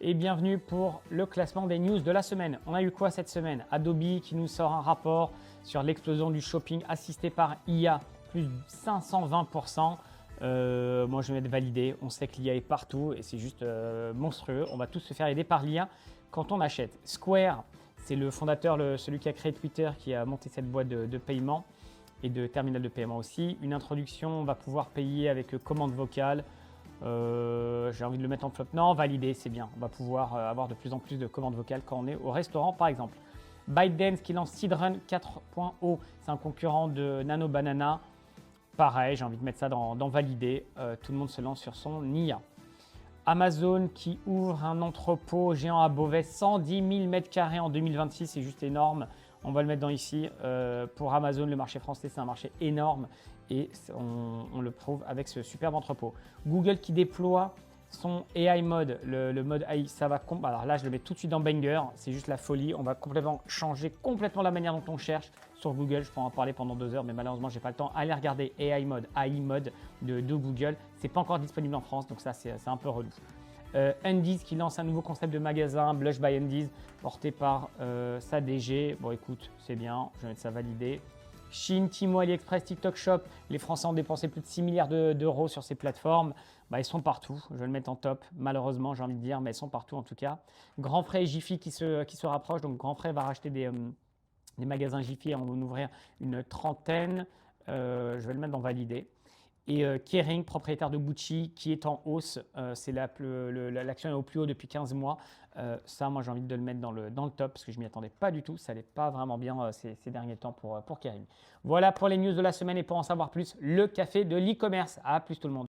et bienvenue pour le classement des news de la semaine. On a eu quoi cette semaine? Adobe qui nous sort un rapport sur l'explosion du shopping assisté par IA, plus 520%. Moi je vais mettre validé, on sait que l'IA est partout et c'est juste monstrueux. On va tous se faire aider par l'IA quand on achète. Square, c'est le fondateur, celui qui a créé Twitter, qui a monté cette boîte de paiement et de terminal de paiement aussi. Une introduction, on va pouvoir payer avec commande vocale. J'ai envie de le mettre en flop. Non, validé, c'est bien. On va pouvoir avoir de plus en plus de commandes vocales quand on est au restaurant, par exemple. ByteDance qui lance Seedrun 4.0, c'est un concurrent de Nano Banana. Pareil, j'ai envie de mettre ça dans validé. Tout le monde se lance sur son IA. Amazon qui ouvre un entrepôt géant à Beauvais, 110 000 m² en 2026, c'est juste énorme. On va le mettre dans ici. Pour Amazon, le marché français, c'est un marché énorme et on le prouve avec ce superbe entrepôt. Google qui déploie son AI mode, le mode AI, ça va. Alors là, je le mets tout de suite dans Banger, c'est juste la folie. On va complètement changer la manière dont on cherche sur Google. Je pourrais en parler pendant 2 heures, mais malheureusement, j'ai pas le temps. Allez regarder AI mode de Google. C'est pas encore disponible en France, donc ça, c'est un peu relou. Undies qui lance un nouveau concept de magasin, Blush by Undies, porté par sa DG. Bon, écoute, c'est bien, je vais mettre ça validé. Shein, Temu, AliExpress, TikTok Shop, les Français ont dépensé plus de 6 milliards d'euros sur ces plateformes. Bah, ils sont partout, je vais le mettre en top, malheureusement, j'ai envie de dire, mais ils sont partout en tout cas. Grand Frais et Jiffy qui se rapprochent, donc Grand Frais va racheter des magasins Jiffy et en ouvrir une trentaine. Je vais le mettre dans validé. Et Kering, propriétaire de Gucci, qui est en hausse. L'action est au plus haut depuis 15 mois. Ça, moi, j'ai envie de le mettre dans le top parce que je ne m'y attendais pas du tout. Ça n'allait pas vraiment bien ces derniers temps pour Kering. Voilà pour les news de la semaine et pour en savoir plus, le café de l'e-commerce. À plus tout le monde.